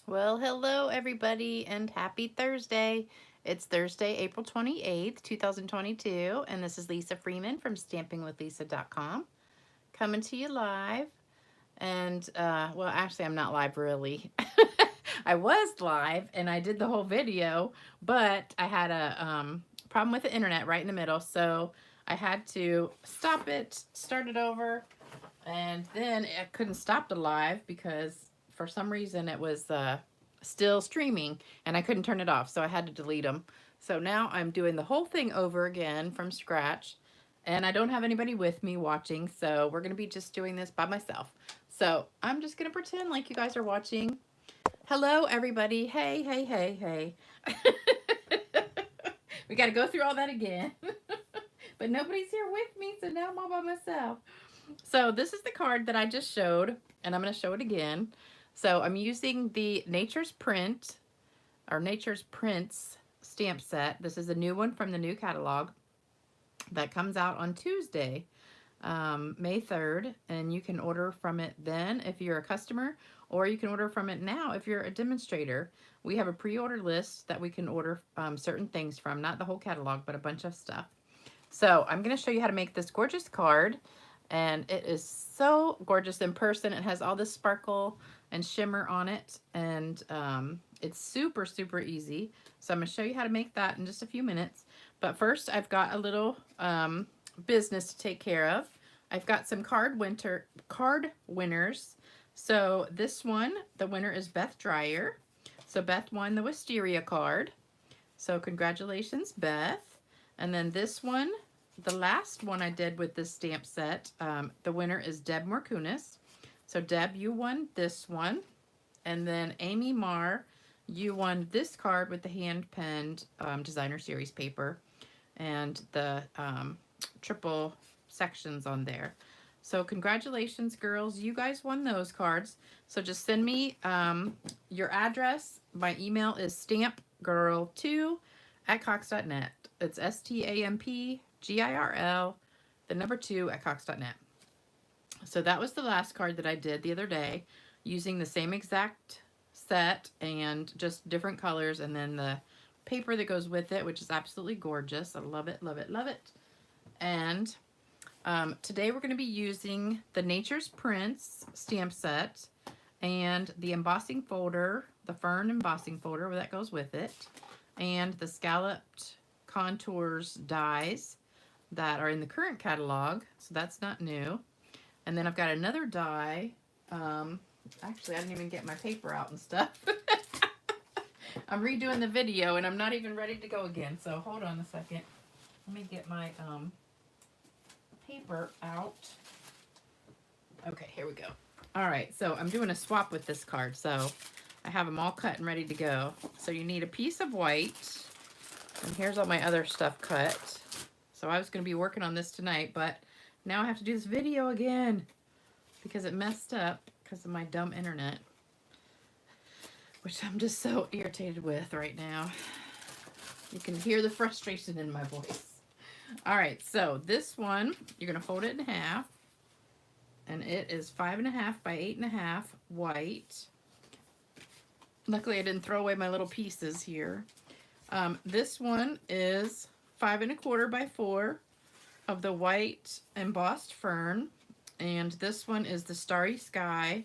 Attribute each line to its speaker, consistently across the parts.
Speaker 1: Well, hello everybody and happy Thursday. It's Thursday, April 28th, 2022, and this is Lisa Freeman from stampingwithlisa.com coming to you live. And well, actually I'm not live really. I was live and I did the whole video, but I had a problem with the internet right in the middle, so I had to stop it, start it over, and then I couldn't stop the live because for some reason it was still streaming and I couldn't turn it off, so I had to delete them. So now I'm doing the whole thing over again from scratch, and I don't have anybody with me watching, so we're gonna be just doing this by myself. So I'm just gonna pretend like you guys are watching. Hello everybody. Hey, hey, hey, hey. We gotta go through all that again. But nobody's here with me, so now I'm all by myself. So this is the card that I just showed, and I'm going to show it again. So I'm using the Nature's Print, or Nature's Prints stamp set. This is a new one from the new catalog that comes out on Tuesday, May 3rd, and you can order from it then if you're a customer, or you can order from it now if you're a demonstrator. We have a pre-order list that we can order certain things from, not the whole catalog, but a bunch of stuff. So I'm going to show you how to make this gorgeous card, and it is so gorgeous in person. It has all this sparkle and shimmer on it, and it's super, super easy. So I'm going to show you how to make that in just a few minutes. But first, I've got a little business to take care of. I've got some card winners. So this one, the winner is Beth Dreyer. So Beth won the Wisteria card. So congratulations, Beth. And then this one, the last one I did with this stamp set, the winner is Deb Morkunis. So Deb, you won this one. And then Amy Marr, you won this card with the hand-penned designer series paper and the triple sections on there. So congratulations, girls. You guys won those cards. So just send me your address. My email is stampgirl2@cox.net. It's STAMPGIRL, the number 2@cox.net. So that was the last card that I did the other day using the same exact set and just different colors, and then the paper that goes with it, which is absolutely gorgeous. I love it, love it, love it. And today we're going to be using the Nature's Prints stamp set and the embossing folder, the fern embossing folder that goes with it, and the scalloped contours dies that are in the current catalog, so that's not new. And then I've got another die. Actually, I didn't even get my paper out and stuff. I'm redoing the video and I'm not even ready to go again, so hold on a second. Let me get my paper out. Okay, here we go. All right, so I'm doing a swap with this card, so I have them all cut and ready to go. So you need a piece of white, and here's all my other stuff cut. So I was going to be working on this tonight, but now I have to do this video again because it messed up because of my dumb internet, which I'm just so irritated with right now. You can hear the frustration in my voice. All right, so this one, you're going to fold it in half, and it is 5.5 by 8.5 white. Luckily, I didn't throw away my little pieces here. This one is 5.25 by 4 of the white embossed fern, and this one is the Starry Sky.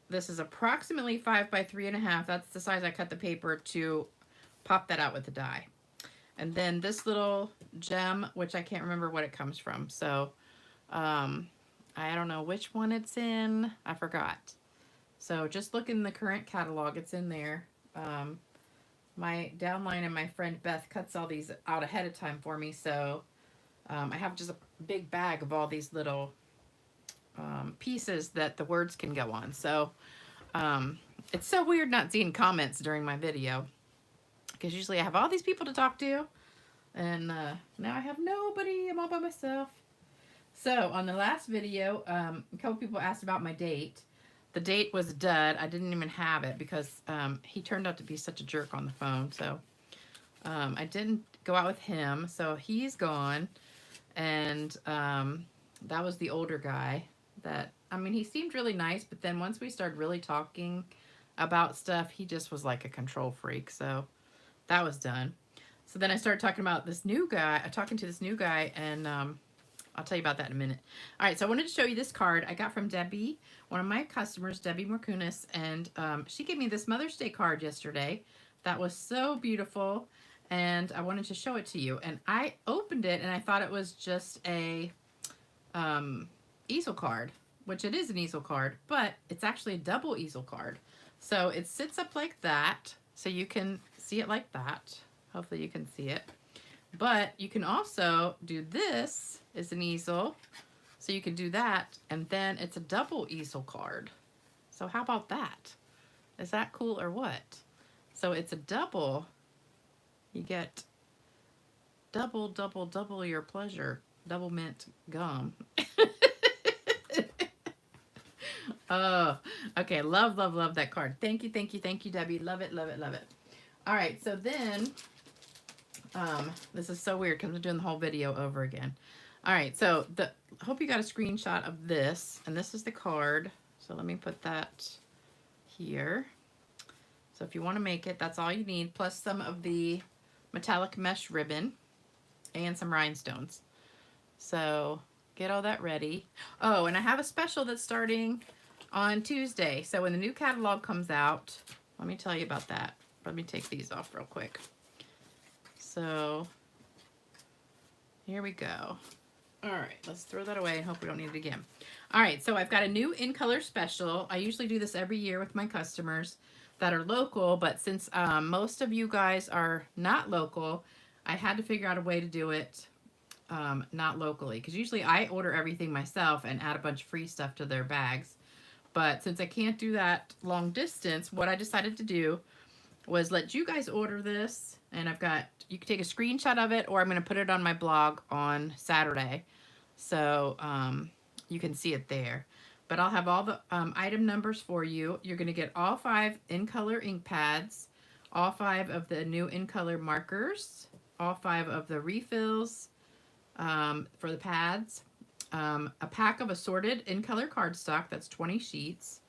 Speaker 1: This is approximately 5 by 3.5. That's the size I cut the paper to pop that out with the die. And then this little gem, which I can't remember what it comes from, so I don't know which one it's in. I forgot. So just look in the current catalog. It's in there. My downline and my friend Beth cuts all these out ahead of time for me, so I have just a big bag of all these little pieces that the words can go on. So it's so weird not seeing comments during my video, because usually I have all these people to talk to, and now I have nobody. I'm all by myself. So on the last video, a couple people asked about my date. The date was a dud. I didn't even have it because he turned out to be such a jerk on the phone. So I didn't go out with him. So he's gone. And that was the older guy that, I mean, he seemed really nice. But then once we started really talking, about stuff. He just was like a control freak. So that was done. So then I started talking about this new guy, talking to this new guy, and I'll tell you about that in a minute. All right, so I wanted to show you this card I got from Debbie, one of my customers, Debbie Markunis, and she gave me this Mother's Day card yesterday that was so beautiful, and I wanted to show it to you. And I opened it, and I thought it was just a easel card, which it is an easel card, but it's actually a double easel card. So it sits up like that, so you can see it like that. Hopefully you can see it. But you can also do this as an easel, so you can do that, and then it's a double easel card. So how about that? Is that cool or what? So it's a double. You get double, double, double your pleasure. Double mint gum. Oh, okay. Love, love, love that card. Thank you, thank you, thank you, Debbie. Love it, love it, love it. All right, so then, this is so weird because I'm doing the whole video over again. All right, so hope you got a screenshot of this, and this is the card. So let me put that here. So if you want to make it, that's all you need, plus some of the metallic mesh ribbon and some rhinestones. So get all that ready. Oh, and I have a special that's starting on Tuesday. So when the new catalog comes out, let me tell you about that. Let me take these off real quick. So here we go. All right, let's throw that away and hope we don't need it again. All right, so I've got a new in color special. I usually do this every year with my customers that are local, but since most of you guys are not local, I had to figure out a way to do it not locally, because usually I order everything myself and add a bunch of free stuff to their bags. But since I can't do that long distance, what I decided to do was let you guys order this, and you can take a screenshot of it, or I'm going to put it on my blog on Saturday, so you can see it there. But I'll have all the item numbers for you. You're going to get all 5 in color ink pads, all 5 of the new in color markers, all 5 of the refills for the pads, a pack of assorted in color cardstock, that's 20 sheets,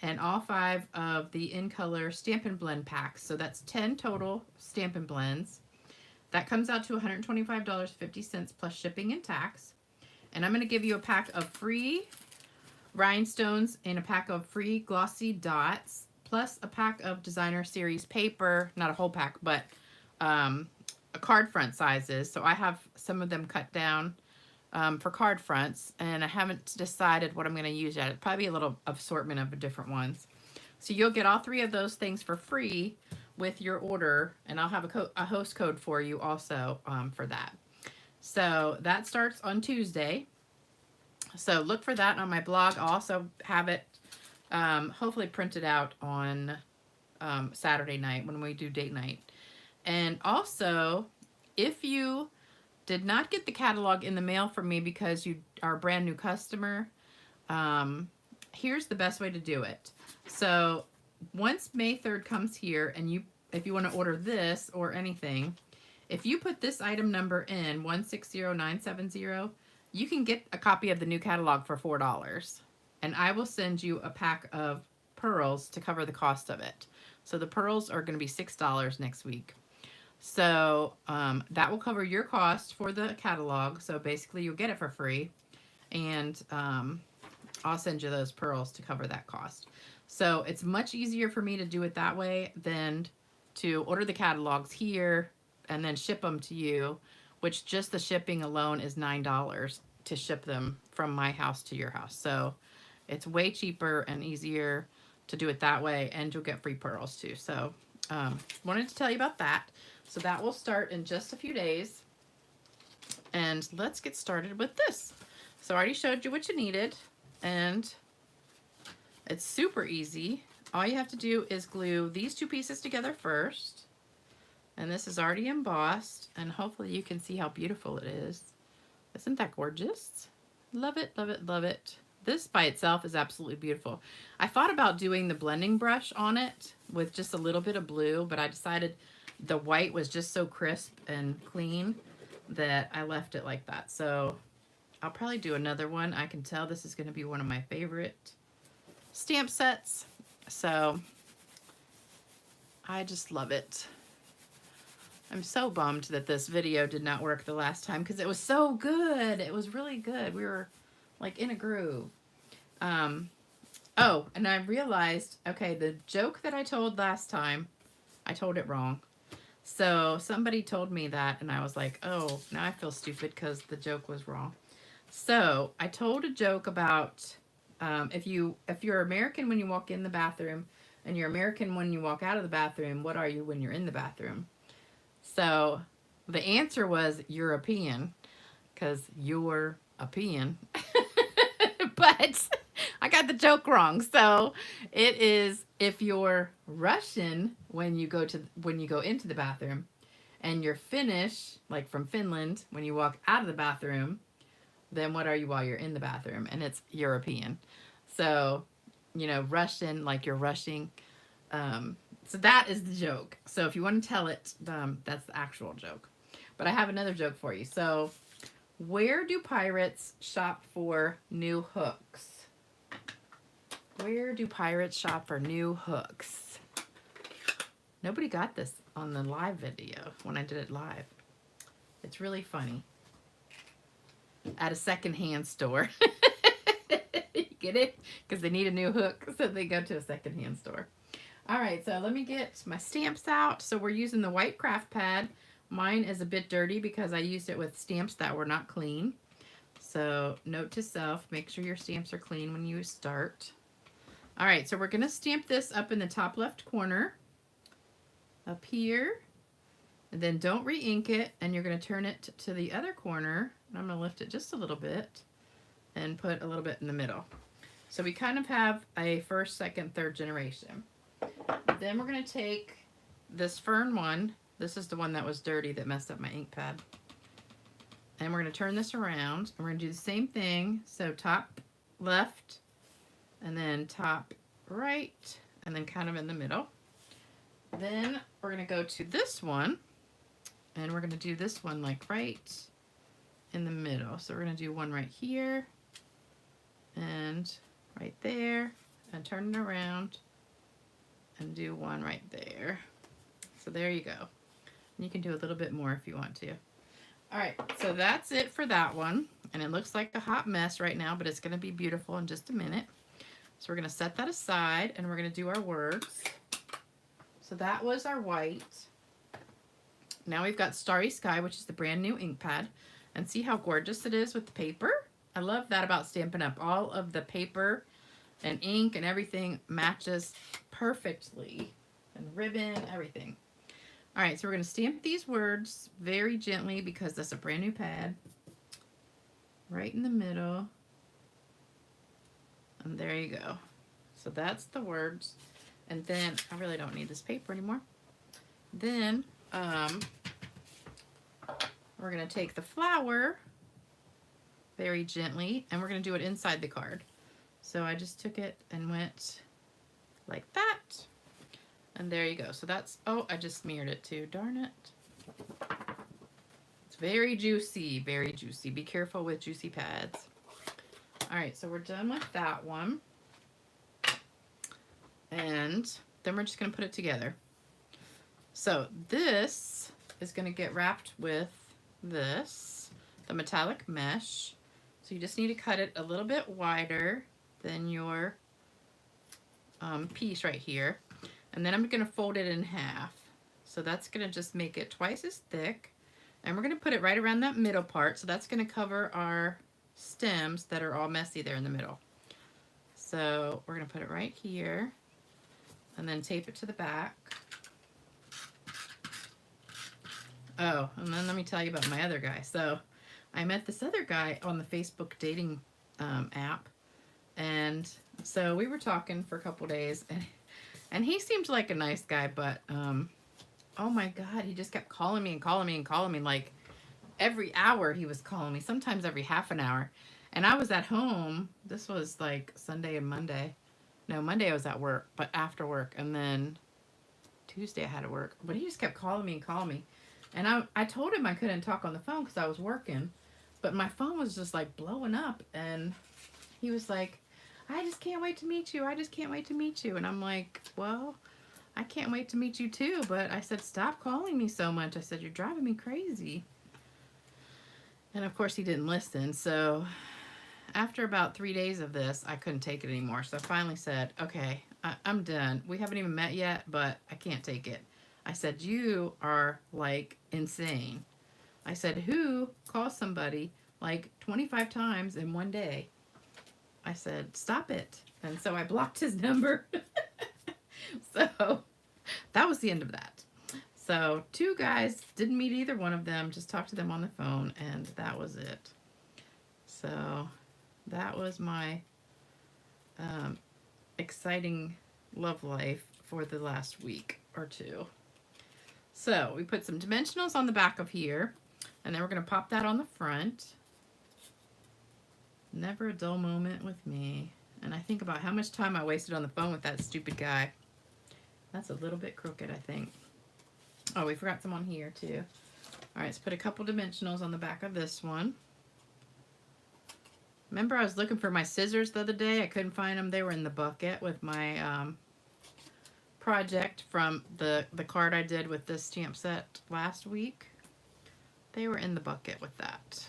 Speaker 1: and all 5 of the in color Stampin' Blend packs. So that's 10 total Stampin' Blends. That comes out to $125.50 plus shipping and tax. And I'm going to give you a pack of free rhinestones and a pack of free glossy dots, plus a pack of designer series paper, not a whole pack, but a card front sizes. So I have some of them cut down for card fronts, and I haven't decided what I'm going to use yet. It'll probably be a little assortment of different ones. So you'll get all 3 of those things for free with your order, and I'll have a host code for you also for that. So that starts on Tuesday. So look for that on my blog. I'll also have it hopefully printed out on Saturday night when we do date night. And also, if you did not get the catalog in the mail from me because you are a brand new customer, here's the best way to do it. So once May 3rd comes here, and if you want to order this or anything, if you put this item number in 160970, you can get a copy of the new catalog for $4, and I will send you a pack of pearls to cover the cost of it. So the pearls are going to be $6 next week. So that will cover your cost for the catalog. So basically you'll get it for free, and I'll send you those pearls to cover that cost. So it's much easier for me to do it that way than to order the catalogs here and then ship them to you, which just the shipping alone is $9 to ship them from my house to your house. So it's way cheaper and easier to do it that way, and you'll get free pearls too. So wanted to tell you about that. So that will start in just a few days. And let's get started with this. So I already showed you what you needed, and it's super easy. All you have to do is glue these 2 pieces together first. And this is already embossed, and hopefully you can see how beautiful it is. Isn't that gorgeous? Love it, love it, love it. This by itself is absolutely beautiful. I thought about doing the blending brush on it with just a little bit of blue, but I decided the white was just so crisp and clean that I left it like that. So I'll probably do another one. I can tell this is going to be one of my favorite stamp sets. So I just love it. I'm so bummed that this video did not work the last time because it was so good. It was really good. We were like in a groove. Oh, and I realized, okay, the joke that I told last time, I told it wrong. So somebody told me that and I was like, oh, now I feel stupid because the joke was wrong. So I told a joke about if you're American when you walk in the bathroom and you're American when you walk out of the bathroom, what are you when you're in the bathroom? So the answer was European, because you're a peon. But I got the joke wrong. So it is if you're Russian when you go into the bathroom, and you're Finnish, like from Finland, when you walk out of the bathroom, then what are you while you're in the bathroom? And it's European. So, you know, Russian, like you're rushing. So that is the joke. So if you want to tell it, that's the actual joke. But I have another joke for you. So where do pirates shop for new hooks? Where do pirates shop for new hooks? Nobody got this on the live video when I did it live. It's really funny. At a secondhand store. You get it? Because they need a new hook, so they go to a secondhand store. All right, so let me get my stamps out. So we're using the white craft pad. Mine is a bit dirty because I used it with stamps that were not clean. So note to self, make sure your stamps are clean when you start. All right, so we're gonna stamp this up in the top left corner, up here, and then don't re-ink it, and you're gonna turn it to the other corner, and I'm gonna lift it just a little bit and put a little bit in the middle. So we kind of have a first, second, third generation. Then we're going to take this fern one. This is the one that was dirty that messed up my ink pad. And we're going to turn this around. And we're going to do the same thing. So top left, and then top right, and then kind of in the middle. Then we're going to go to this one. And we're going to do this one like right in the middle. So we're going to do one right here. And right there. And turn it around. And do one right there. So there you go. And you can do a little bit more if you want to. All right, so that's it for that one. And it looks like a hot mess right now, but it's going to be beautiful in just a minute. So we're going to set that aside, and we're going to do our words. So that was our white. Now we've got Starry Sky, which is the brand new ink pad. And see how gorgeous it is with the paper? I love that about Stampin' Up. All of the paper and ink and everything matches perfectly, and ribbon, everything. All right, so we're going to stamp these words very gently because that's a brand new pad. Right in the middle. And there you go. So that's the words. And then, I really don't need this paper anymore. Then, we're going to take the flower very gently, and we're going to do it inside the card. So I just took it and went like that. And there you go. So that's, oh, I just smeared it too. Darn it. It's very juicy, very juicy. Be careful with juicy pads. All right, so we're done with that one. And then we're just going to put it together. So this is going to get wrapped with this, the metallic mesh. So you just need to cut it a little bit wider than your piece right here. And then I'm going to fold it in half. So that's going to just make it twice as thick. And we're going to put it right around that middle part. So that's going to cover our stems that are all messy there in the middle. So we're going to put it right here. And then tape it to the back. Oh, and then let me tell you about my other guy. So I met this other guy on the Facebook dating app. And so we were talking for a couple days. And he seemed like a nice guy, but oh my God, he just kept calling me and calling me and calling me. Like every hour he was calling me, sometimes every half an hour. And I was at home. This was like Sunday and Monday. No, Monday I was at work, but after work. And then Tuesday I had to work. But he just kept calling me and calling me. And I told him I couldn't talk on the phone because I was working. But my phone was just like blowing up. And he was like, I just can't wait to meet you. I just can't wait to meet you. And I'm like, well, I can't wait to meet you too. But I said, stop calling me so much. I said, you're driving me crazy. And of course he didn't listen. So after about 3 days of this, I couldn't take it anymore. So I finally said, okay, I'm done. We haven't even met yet, but I can't take it. I said, you are like insane. I said, who calls somebody like 25 times in one day? I said, stop it. And so I blocked his number. So that was the end of that. So 2 guys, didn't meet either one of them, just talked to them on the phone, and that was it. So that was my exciting love life for the last week or 2. So we put some dimensionals on the back of here, and then we're going to pop that on the front. Never a dull moment with me. And I think about how much time I wasted on the phone with that stupid guy. That's a little bit crooked, I think. Oh, we forgot some on here too. All right, let's put a couple dimensionals on the back of this one. Remember I was looking for my scissors the other day? I couldn't find them. They were in the bucket with my project from the card I did with this stamp set last week. They were in the bucket with that.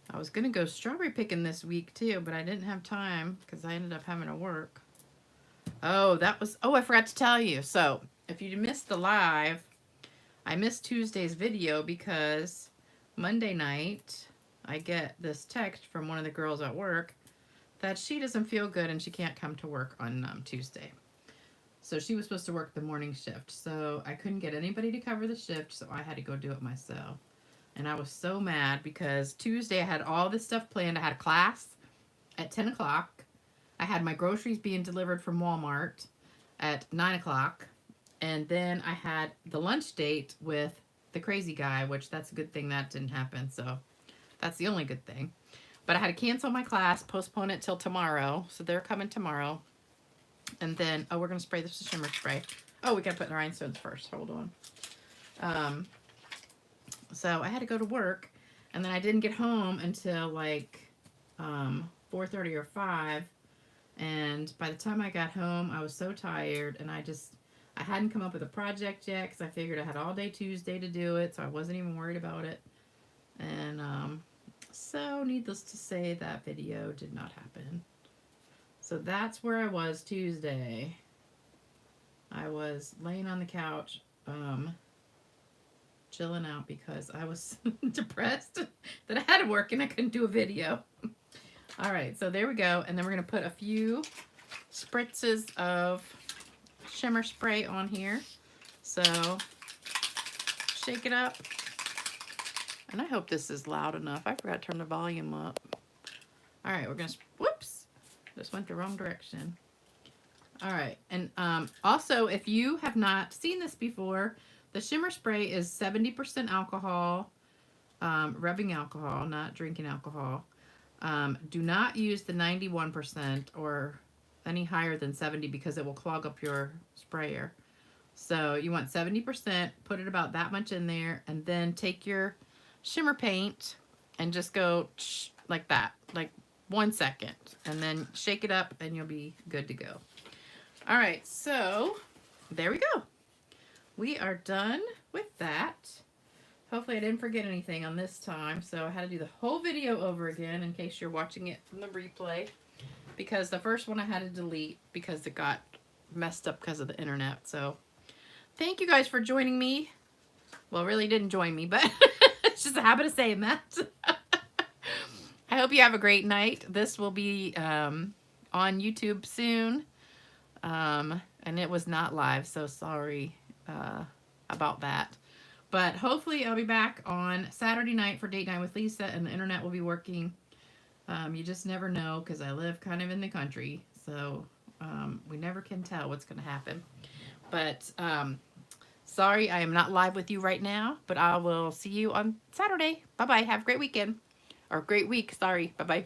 Speaker 1: I was going to go strawberry picking this week too, but I didn't have time because I ended up having to work. Oh, I forgot to tell you. So if you missed the live, I missed Tuesday's video because Monday night I get this text from one of the girls at work that she doesn't feel good and she can't come to work on Tuesday. So she was supposed to work the morning shift. So I couldn't get anybody to cover the shift, so I had to go do it myself. And I was so mad because Tuesday I had all this stuff planned. I had a class at 10 o'clock. I had my groceries being delivered from Walmart at 9 o'clock. And then I had the lunch date with the crazy guy, which that's a good thing that didn't happen. So that's the only good thing. But I had to cancel my class, postpone it till tomorrow. So they're coming tomorrow. And then, oh, we're going to spray this with shimmer spray. Oh, we got to put the rhinestones first. Hold on. So I had to go to work. And then I didn't get home until like 4:30 or 5. And by the time I got home, I was so tired. And I hadn't come up with a project yet because I figured I had all day Tuesday to do it. So I wasn't even worried about it. And so needless to say, that video did not happen. So that's where I was Tuesday. I was laying on the couch, chilling out because I was depressed that I had to work and I couldn't do a video. All right, so there we go. And then we're going to put a few spritzes of shimmer spray on here. So shake it up. And I hope this is loud enough. I forgot to turn the volume up. All right, we're going to, whoops, just went the wrong direction. All right, and also, if you have not seen this before, the shimmer spray is 70% alcohol, rubbing alcohol, not drinking alcohol. Do not use the 91% or any higher than 70 because it will clog up your sprayer. So you want 70%, put it about that much in there, and then take your shimmer paint and just go like that, like 1 second, and then shake it up and you'll be good to go. All right, so there we go. We are done with that. Hopefully I didn't forget anything on this time, so I had to do the whole video over again in case you're watching it from the replay, because the first one I had to delete because it got messed up because of the internet. So thank you guys for joining me. Well, really didn't join me, but it's just a habit of saying that. I hope you have a great night. This will be on YouTube soon. And it was not live, so sorry about that. But hopefully I'll be back on Saturday night for Date Night with Lisa, and the internet will be working. You just never know, because I live kind of in the country, so we never can tell what's going to happen. But sorry, I am not live with you right now, but I will see you on Saturday. Bye-bye. Have a great weekend. Or great week. Sorry. Bye-bye.